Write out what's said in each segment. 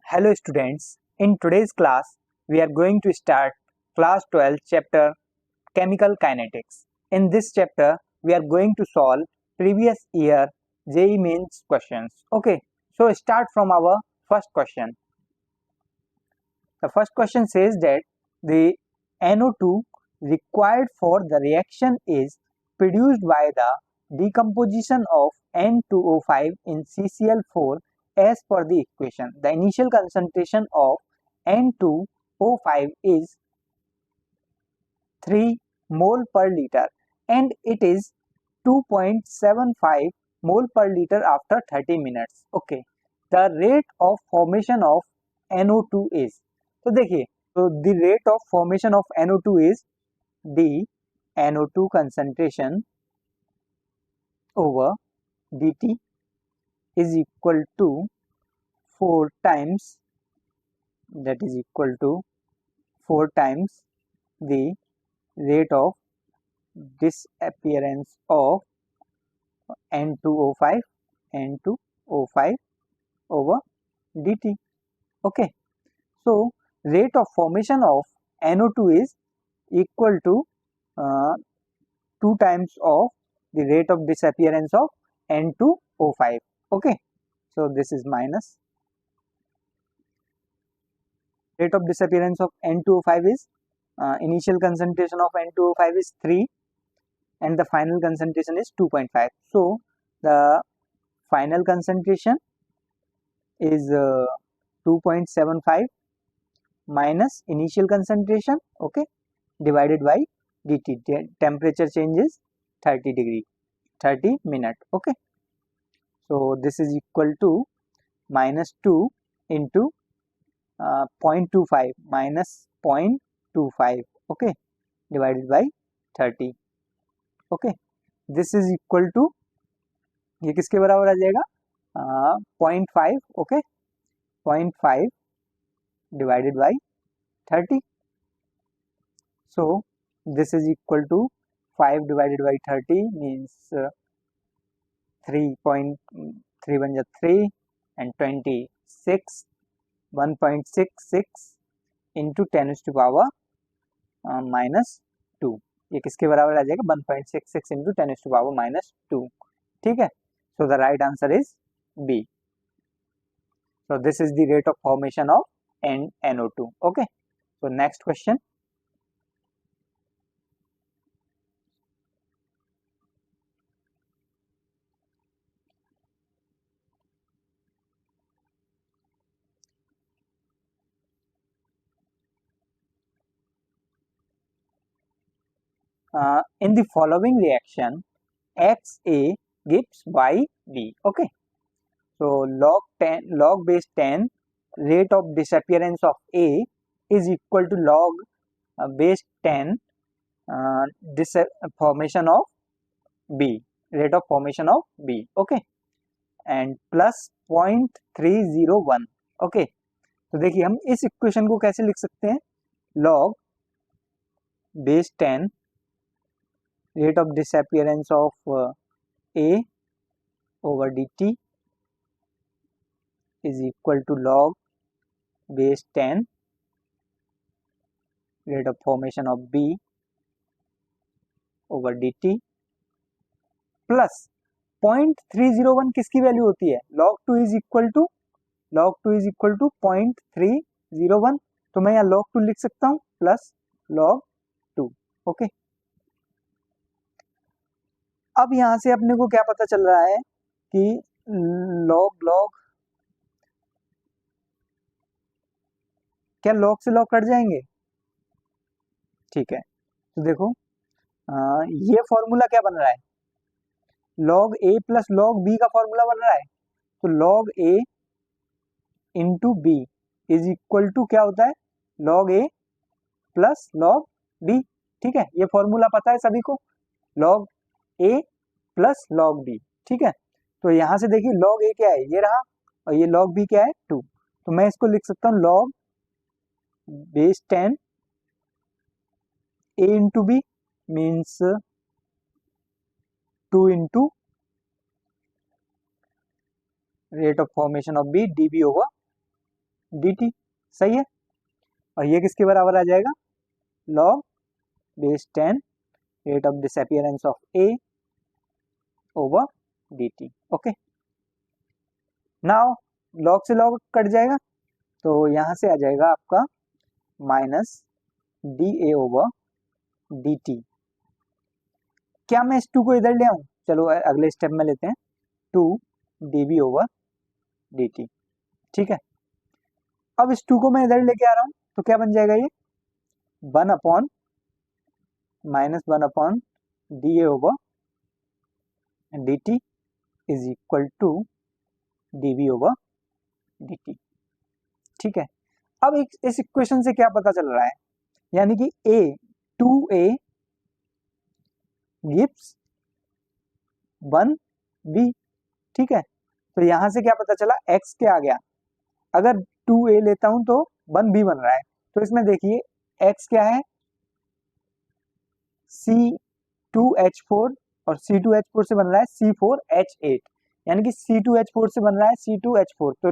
Hello students, in today's class we are going to start class 12 chapter chemical kinetics. In this chapter we are going to solve previous year JEE mains questions. Okay, so start from our first question. The first question says that the NO2 required for the reaction is produced by the decomposition of N2O5 in CCl4 as per the equation. The initial concentration of N2O5 is 3 mole per liter and it is 2.75 mole per liter after 30 minutes. Okay, the rate of formation of NO2 is, तो देखिए, तो the rate of formation of NO2 is d NO2 concentration over dt is equal to 4 times, that is equal to 4 times the rate of disappearance of N2O5 over dt. Okay, so rate of formation of NO2 is equal to 2 times of the rate of disappearance of N2O5. Okay, so this is minus rate of disappearance of N2O5 is initial concentration of N2O5 is 3 and the final concentration is 2.5. So the final concentration is 2.75 minus initial concentration, okay, divided by dt. Temperature change is 30 degree, 30 minute. Okay, so this is equal to minus 2 into 0.25 minus 0.25, okay, divided by 30. okay, this is equal to, ये किसके बराबर आ जाएगा, 0.5, okay, 0.5 divided by 30. So this is equal to 5 divided by 30 means 3.3 बन जाता 3 and 26, 1.66 into 10 to the power minus 2. ये किसके बराबर आ जाएगा, 1.66 into 10 to the power minus 2. ठीक है, so the right answer is B. So this is the rate of formation of NO2. Okay, so next question. In the following reaction, XA gives YB. Okay, so log base 10 rate of disappearance of A is equal to log base 10 formation of B, rate of formation of B. Okay, and plus 0.301. Okay, तो देखिए हम इस equation को कैसे लिख सकते हैं, log base 10 rate of disappearance of A over dt is equal to log base 10 rate of formation of B over dt plus 0.301 किसकी वैल्यू होती है, log 2 is equal to 0.301. तो मैं यहाँ log 2 लिख सकता हूँ प्लस log 2. ओके, अब यहाँ से अपने को क्या पता चल रहा है कि log क्या log से log कट जाएंगे. ठीक है, तो देखो ये फॉर्मूला क्या बन रहा है, log a plus log b का फॉर्मूला बन रहा है. तो log a into B is equal to क्या होता है, log a plus log b. ठीक है, ये फॉर्मूला पता है सभी को, log a plus log b. ठीक है, तो यहां से देखिए log a क्या है, ये रहा, और ये log b क्या है, 2. तो मैं इसको लिख सकता हूँ log base 10 a into B means 2 into rate of formation of B dB over dt। सही है, और ये किसके बराबर आ जाएगा, log base 10 rate of disappearance of a over dt। Okay, now log से log कट जाएगा, तो यहां से आ जाएगा आपका minus D A over D T. क्या मैं इस 2 को इधर ले आऊं, चलो अगले स्टेप में लेते हैं, 2 D B over D T. ठीक है, अब इस 2 को मैं इधर लेके आ रहा हूं, तो क्या बन जाएगा ये 1 upon minus 1 upon D A over D T is equal to D B over D T. ठीक है, अब इस इक्वेशन से क्या पता चल रहा है, यानी कि a 2a गिव्स 1b। ठीक है, तो यहां से क्या पता चला, x क्या आ गया, अगर 2a लेता हूं तो 1b बन रहा है, तो इसमें देखिए x क्या है C2H4 और C2H4 से बन रहा है C4H8, यानी कि C2H4 से बन रहा है C2H4। तो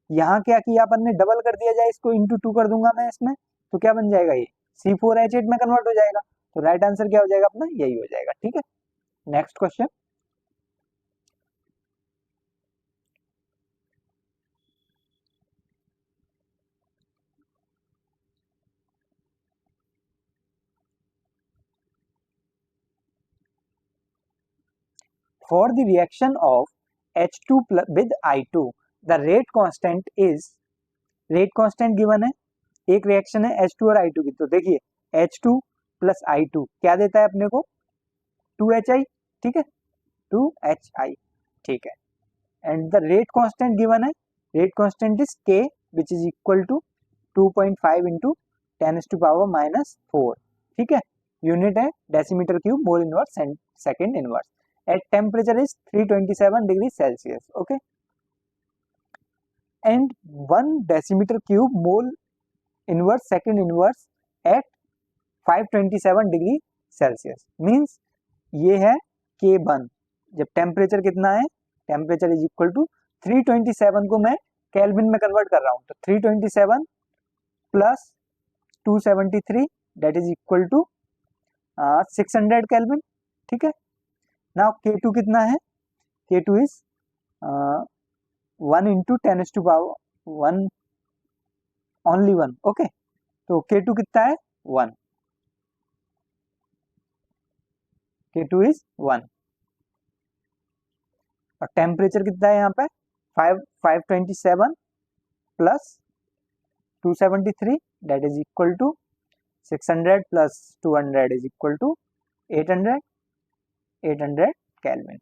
यहाँ क्या किया अपन ने, डबल कर दिया जाए इसको, इंटू 2 कर दूंगा मैं इसमें, तो क्या बन जाएगा ये C4H8 में कन्वर्ट हो जाएगा। तो राइट आंसर क्या हो जाएगा अपना, यही हो जाएगा। ठीक है, next question, for the reaction of H2 with I2 the rate constant is, rate constant given है, एक रिएक्शन है H2 और I2 की, तो देखिए H2 प्लस I2 क्या देता है अपने को 2HI। ठीक है, 2HI। ठीक है, and the rate constant given है, rate constant is K which is equal to 2.5 into 10⁻⁻4। ठीक है, यूनिट है decimetre cube mole inverse second inverse, at temperature is 327 degree Celsius. Okay, and 1 decimetre cube mole inverse second inverse at 527 degree Celsius, means ये है K1। जब temperature कितना है, temperature is equal to 327 को मैं केल्विन में convert कर रहा हूं, तो 327 plus 273 that is equal to 600 kelvin. ठीक है, नाउ K2 कितना है, K2 is 1 into 10⁻1 only 1। Okay, तो K2 कितना है 1, K2 इज 1, और टेम्परेचर कितना है यहाँ पे 527 plus 273 that is equal to 600 plus 200 is equal to 800 kelvin.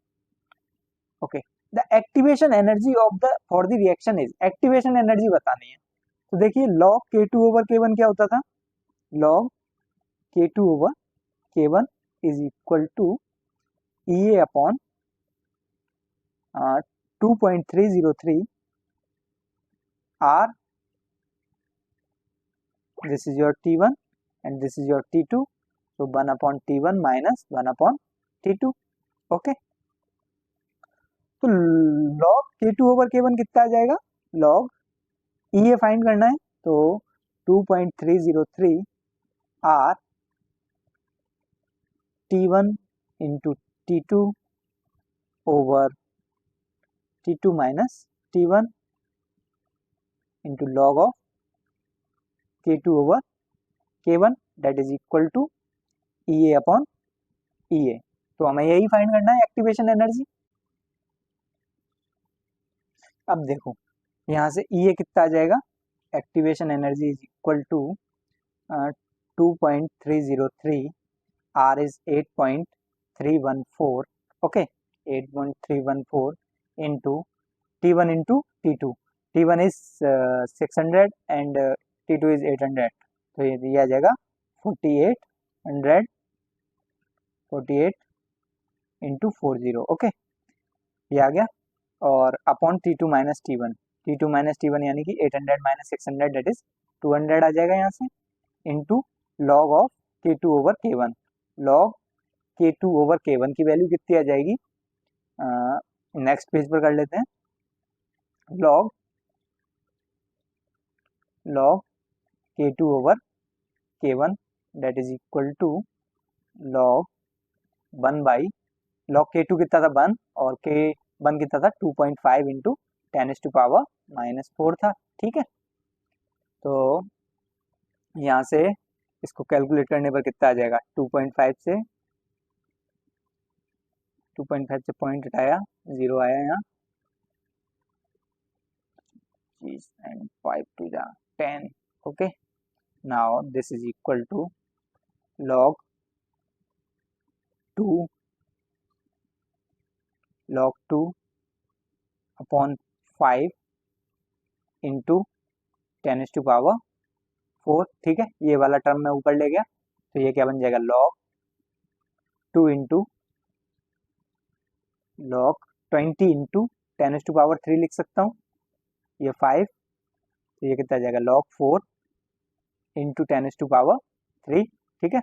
Okay, the activation energy of the for the reaction is, activation energy बतानी है, तो देखिए log K2 ओवर K1 क्या होता था, log K2 over K1 is equal to EA upon 2.303 R, this is your T1 and this is your T2, so 1 upon T1 minus 1 upon T2। Okay, तो log K2 over K1 कितना आ जाएगा, log EA find करना है, तो 2.303 R T1 into T2 over T2 minus T1 into log of K2 over K1 that is equal to EA upon EA। तो हमें यही फाइंड करना है एक्टिवेशन एनर्जी। अब देखो यहाँ से EA कितना आ जाएगा, activation energy is equal to 2.303 R is 8.314। Okay, 8.314 into T1 into T2, T1 is 600 and T2 is 800, तो ये दिया जाएगा 48 इंटू 40। ओके, ये आ गया, और upon T2 minus T1, T2 minus T1 यानी कि 800 माइनस 600 दैट इज 200 आ जाएगा यहाँ से, into log of K2 over K1, log K2 over K1 की वैल्यू कितनी आ जाएगी, नेक्स्ट पेज पर कर लेते हैं, log log k2 over k1 that is equal to log 1 by log k2 कितना था 1 और k1 कितना था 2.5 इंटू 10⁻⁻4 था। ठीक है, तो यहाँ से इसको कैलकुलेट करने पर कितना आ जाएगा 2.5 से पॉइंट हटाया 0 आया यहाँ and 5 to the 10. Okay, now this is equal to log 2 upon 5 into 10⁻4। ठीक है, ये वाला टर्म मैं ऊपर ले गया तो ये क्या बन जाएगा log 2 इंटू log 20 इंटू 10⁻3 लिख सकता हूँ, ये 5 तो ये कितना जाएगा log 4 इंटू 10⁻3। ठीक है,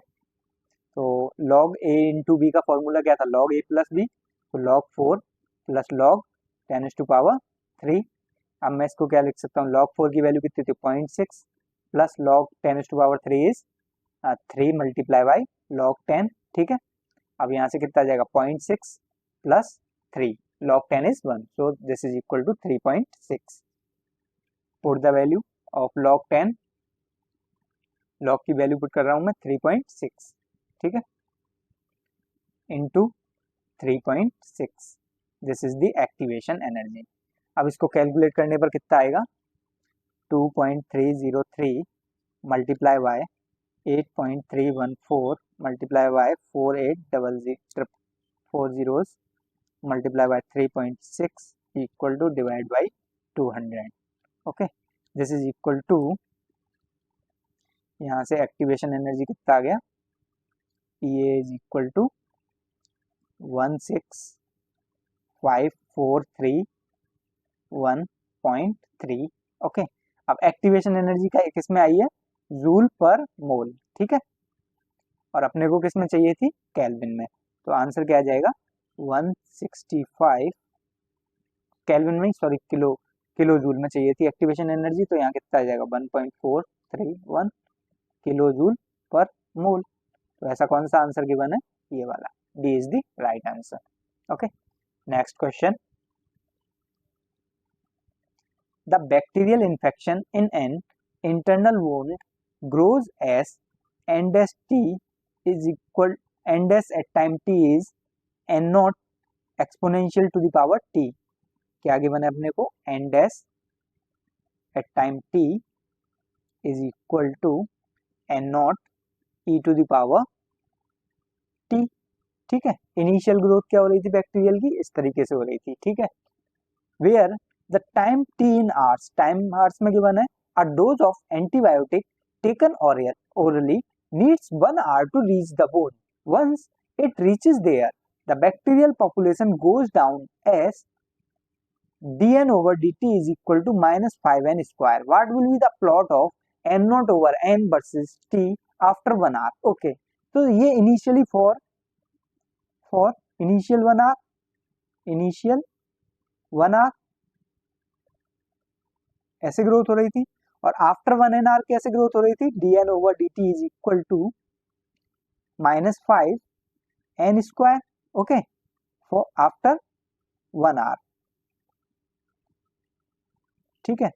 तो log a इंटू बी का फॉर्मूला क्या था log a प्लस बी, तो log 4 प्लस log 10⁻3। अब मैं इसको क्या लिख सकता हूँ log 4 की वैल्यू कितनी थी 0.6 plus log 10⁻3 is 3 multiply by log 10। ठीक है, अब यहाँ से कितना जाएगा 0.6 plus 3 log 10 is 1 so this is equal to 3.6। Put the value of log 10, log की वैल्यू पुट कर रहा हूँ मैं 3.6। ठीक है, into 3.6 this is the activation energy. अब इसको कैलकुलेट करने पर कितना आएगा 2.303 multiply by 8.314 multiply by 4800 multiply by 3.6 equal to divide by 200। Okay, this is equal to, यहाँ से एक्टिवेशन एनर्जी कितना आ गया ये इज इक्वल टू 16543.1.3। ओके, अब एक्टिवेशन एनर्जी का किस में आई है जूल पर मोल। ठीक है, और अपने को किस में चाहिए थी केल्विन में, तो आंसर क्या आ जाएगा 165 केल्विन में, सॉरी किलो जूल में चाहिए थी एक्टिवेशन एनर्जी, तो यहाँ कितना आ जाएगा 1.431 किलो जूल पर मोल। तो ऐसा कौन सा आंसर गिवन है ये वाला, D is the right answer. Okay, next question, the bacterial infection in an internal wound grows as n dash t is equal n dash at time t is n naught exponential to the power t। क्या given है अपने को n dash at time t is equal to n naught e to the power t। ठीक है, initial growth क्या हो रही थी बैक्टीरियल की इस तरीके से हो रही थी। ठीक है, where the time t in hours, time hours में गिवन है a dose of antibiotic taken orally needs 1 hour to reach the bone. Once it reaches there, the bacterial population goes down as dn over dt is equal to minus 5n square. What will be the plot of n naught over n versus t after 1 hour? Okay, तो ये initially for initial 1 hour, initial 1 hour ऐसे growth हो रही थी, और after 1 an hour कैसे growth हो रही थी dn over dt is equal to minus 5n square. Okay, for after 1 hour. ठीक है,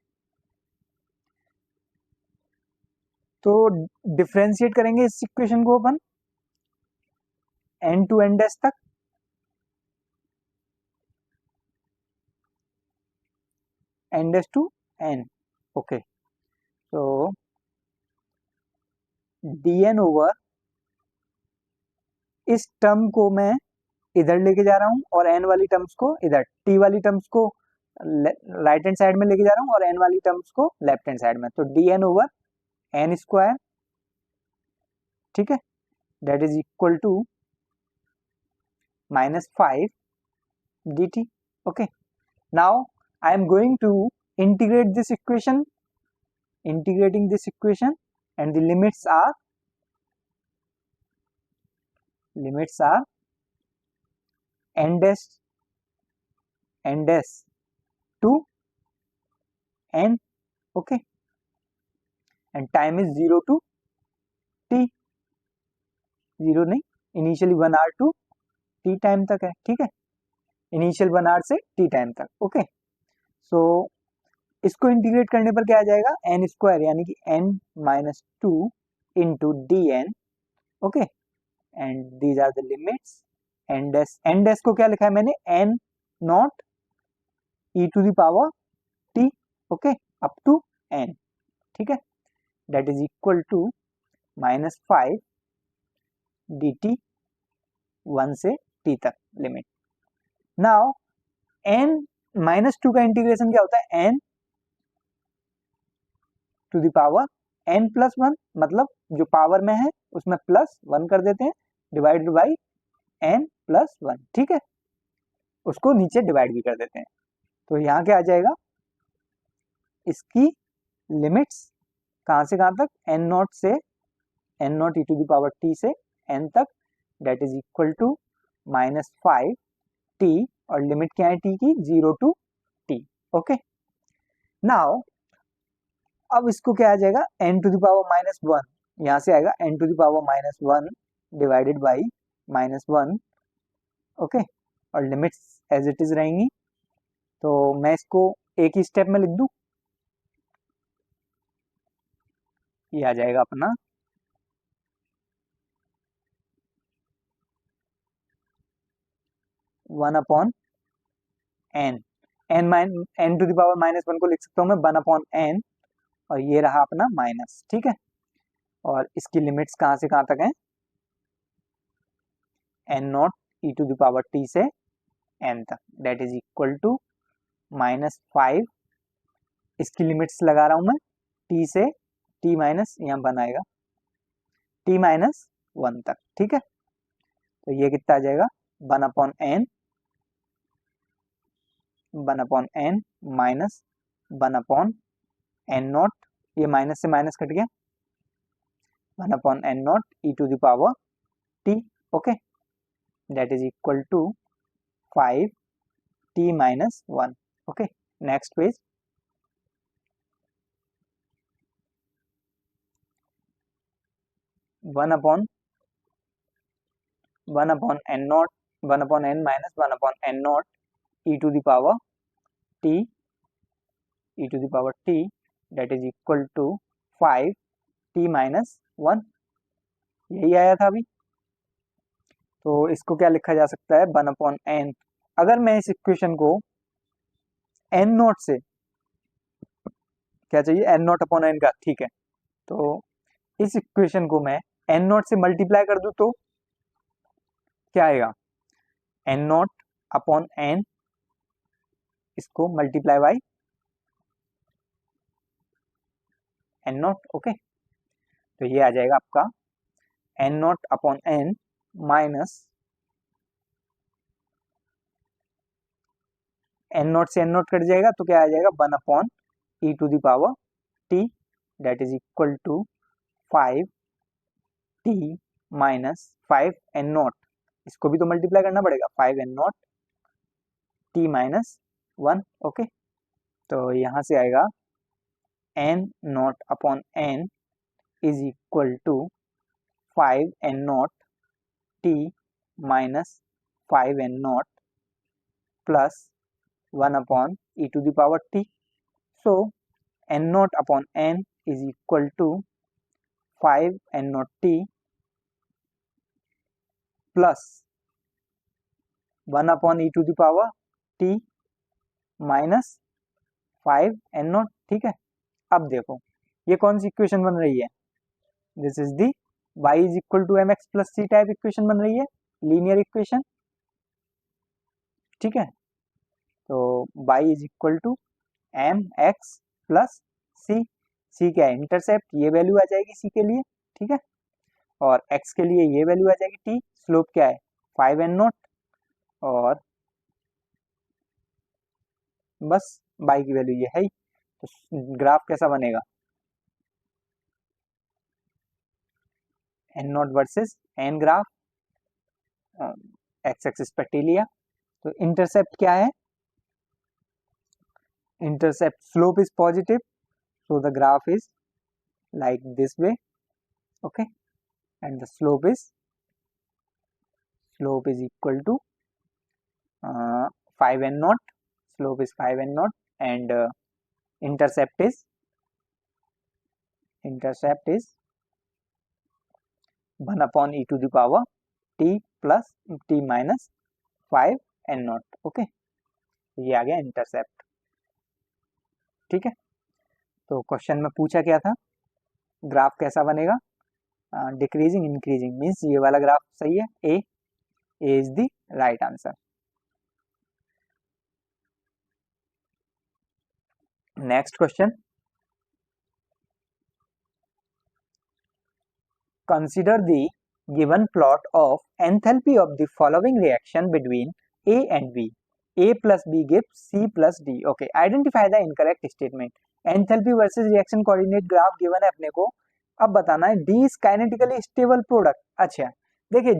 तो डिफ्रेंशिएट करेंगे इस इक्वेशन को अपन n टू n डैश तक, n dash to n। Okay, तो dn ओवर इस टर्म को मैं इधर लेके जा रहा हूं और n वाली टर्म्स को इधर, t वाली टर्म्स को राइट हैंड साइड में लेके जा रहा हूं और n वाली टर्म्स को लेफ्ट हैंड साइड में, तो dn ओवर n स्क्वायर। ठीक है, that is equal to minus 5 dt। okay, now I am going to integrate this equation, integrating this equation, and the limits are n dash to n। okay, and time is 0 to T, 0 नहीं, initially 1 hour to T time तक है, ठीक है, initial 1 hour से T time तक, okay. So इसको integrate करने पर क्या आ जाएगा, एन स्क्वायर यानी कि n minus two into D N, okay, and these are the limits, N dash को क्या लिखा है मैंने, N not E to the power T, okay, up to N, ठीक है, that is equal to -5 D T 1 से T तक limit. Now n -2 का इंटीग्रेशन क्या होता है, n to the power n plus 1, मतलब जो पावर में है उसमें प्लस 1 कर देते हैं, डिवाइडेड बाई n प्लस 1, ठीक है, उसको नीचे डिवाइड भी कर देते हैं। तो यहाँ क्या आ जाएगा, इसकी लिमिट्स कहाँ से कहाँ तक, n नॉट से n not E to the power t से n तक, that is equal to -5 t, और लिमिट क्या है t की, 0 टू t, ओके। नाउ अब इसको क्या आ जाएगा, n टू द पावर -1, यहाँ से आएगा n to the power -1 divided by -1, okay, और लिमिट्स एज इट इज रहेंगी। तो मैं इसको एक ही स्टेप में लिख दूं, ये आ जाएगा अपना one upon N, N to the power -1 को लिख सकता हूँ मैं 1 अपॉन एन, और ये रहा अपना माइनस, ठीक है, और इसकी लिमिट्स कहाँ से कहाँ तक है, N not E to the power T से एन तक, डेट इज इक्वल टू -5, इसकी लिमिट्स लगा रहा हूं मैं, टी से टी माइनस, यहाँ बनाएगा टी माइनस 1 तक, ठीक है, तो ये कितना आ जाएगा, 1 upon n, 1 upon n minus 1 upon n naught, ये माइनस से माइनस कट गया, 1 upon n not E to the power T, okay, that is equal to 5 t minus 1, okay. Next page, 1 upon n naught, 1 upon n minus 1 upon n not E to the power t, e to the power t, that is equal to 5 t minus 1, यही आया था अभी। तो इसको क्या लिखा जा सकता है, 1 अपॉन एन, अगर मैं इस इक्वेशन को एन नॉट से, क्या चाहिए, एन नॉट अपॉन एन का, ठीक है, तो इस इक्वेशन को मैं एन नॉट से मल्टीप्लाई कर दूं तो क्या आएगा, एन नॉट अपॉन एन, इसको multiply by n naught, okay, तो ये आ जाएगा आपका n naught upon n minus n naught से एन नॉट कट जाएगा, तो क्या आ जाएगा, 1 upon e to the power t, that is equal to 5 t minus 5 n naught, इसको भी तो मल्टीप्लाई करना पड़ेगा, 5 n naught t minus 1, okay, तो यहाँ से आएगा n naught upon n is equal to 5 n naught t minus 5 n naught plus 1 upon e to the power t, so n naught upon n is equal to 5 n naught t plus 1 upon e to the power t minus 5 n naught, ठीक है। अब देखो ये कौन सी equation बन रही है, this is the y is equal to M X plus C type equation बन रही है, लीनियर इक्वेशन, ठीक है, तो y is equal to M X plus C, C क्या है, इंटरसेप्ट, ये वैल्यू आ जाएगी सी के लिए, ठीक है, और x के लिए ये वैल्यू आ जाएगी t, स्लोप क्या है 5 एन नॉट, और बस y की वैल्यू ये है ही, तो ग्राफ कैसा बनेगा, n naught versus n graph, x axis पर टी लिया, तो इंटरसेप्ट क्या है, intercept slope is positive, so the graph is like this way. Okay, and the slope is equal to 5n0. Slope is 5n0, and intercept is 1 upon e to the power t plus t minus 5n0. Okay, ये आ गया intercept. ठीक है, तो question में पूछा क्या था, graph कैसा बनेगा, डिक्रीजिंग इंक्रीजिंग, मीन्स ये वाला ग्राफ सही है. A is the right answer. Next question, consider the given plot of enthalpy of the following reaction between A and B. A plus B gives C plus D. Okay, identify the incorrect statement. Enthalpy versus reaction coordinate graph given है अपने को. अब बताना है D is kinetically stable product. अच्छा, देखिए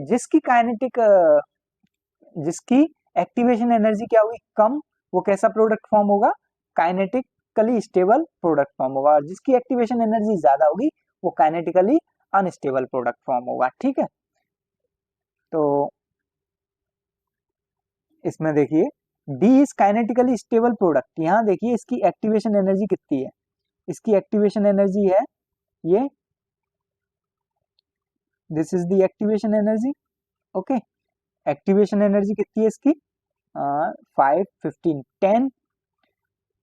जिसकी activation energy क्या हुई, कम, वो कैसा प्रोडक्ट फॉर्म होगा, काइनेटिकली स्टेबल प्रोडक्ट फॉर्म होगा. और जिसकी एक्टिवेशन एनर्जी ज्यादा होगी वो काइनेटिकली अनस्टेबल प्रोडक्ट फॉर्म होगा. ठीक है, तो इसमें देखिए D is kinetically stable product. यहाँ देखिए इसकी एक्टिवेशन एनर्जी कितनी है, इसकी एक्टिवेशन एनर्जी है ये, this is the activation energy. Okay, activation energy कितनी है इसकी, 5 15 10,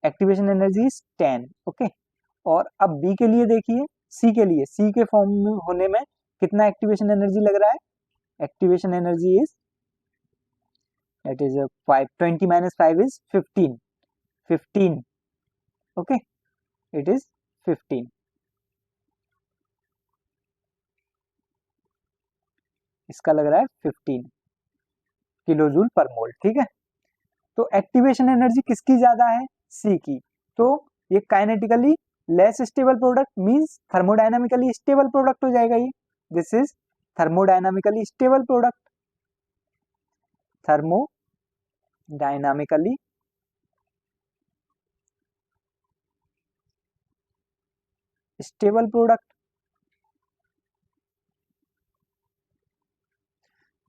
एक्टिवेशन एनर्जी इज 10. ओके, और अब B के लिए देखिए, C के लिए, C के फॉर्म में होने में कितना एक्टिवेशन एनर्जी लग रहा है, activation energy is that is 5, 20 minus 5 is 15. Okay, it is 15. इसका लग रहा है 15 किलो जूल पर मोल. ठीक है, तो एक्टिवेशन एनर्जी किसकी ज्यादा है, सी की. तो ये kinetically less stable product means thermodynamically stable product हो जाएगा ये. This is thermodynamically stable product, thermodynamically stable product.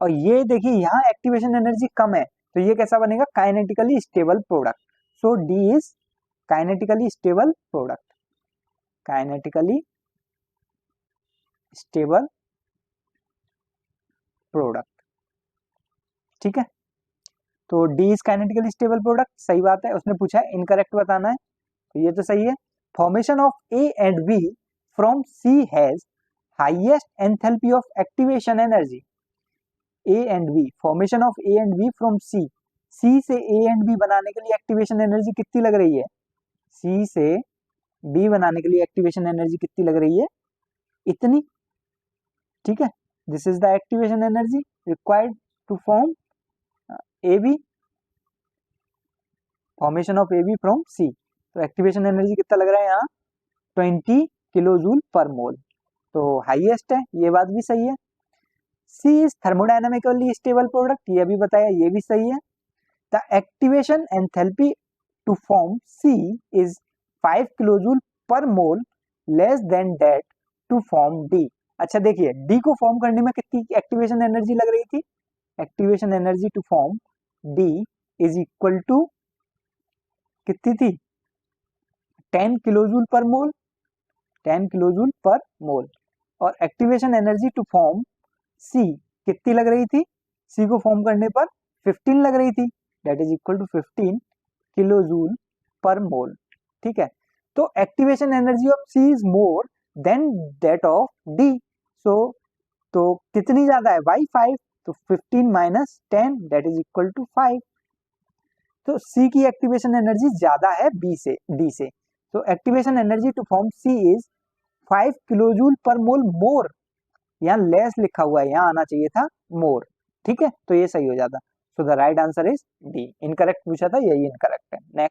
और ये देखिए यहाँ एक्टिवेशन एनर्जी कम है, तो ये कैसा बनेगा, kinetically stable product. So D is kinetically stable product, kinetically stable product. ठीक है, तो D is kinetically stable product, सही बात है. उसने पूछा है इनकरेक्ट बताना है, तो ये तो सही है. Formation of A and B from C has highest enthalpy of activation energy. A and B, formation of A and B from C, C से ए एंड बी बनाने के लिए एक्टिवेशन एनर्जी कितनी लग रही है, सी से बी बनाने के लिए एक्टिवेशन एनर्जी कितनी लग रही है, इतनी. ठीक है, this is the activation energy required to form A B, formation of A B from C. तो एक्टिवेशन एनर्जी कितना लग रहा है यहाँ, 20 किलो जूल पर मोल. तो हाईएस्ट है, ये बात भी सही है. C is thermodynamically stable product, ये भी बताया, ये भी सही है. The activation enthalpy to form C is 5 kilojoule per mole less than that to form D. अच्छा देखिए D को फॉर्म करने में कितनी एक्टिवेशन एनर्जी लग रही थी, activation energy to form D is equal to कितनी थी, 10 किलोजूल पर मोल, 10 किलोजूल पर मोल. और activation energy to form C कितनी लग रही थी, C को फॉर्म करने पर 15 लग रही थी, that is equal to 15 kilo joule per mole. ठीक है, तो activation energy of C is more than that of D. तो कितनी ज्यादा है, बाई 5, तो 15 minus 10 that is equal to 5. तो C की एक्टिवेशन एनर्जी ज्यादा है B से, D से. तो activation energy to form C is 5 kilo joule per mole मोर. यहाँ लेस लिखा हुआ है, यहाँ आना चाहिए था मोर. ठीक है, तो ये सही हो जाता. So the right answer is D. Incorrect पूछा था, यही इनकरेक्ट है. नेक्स्ट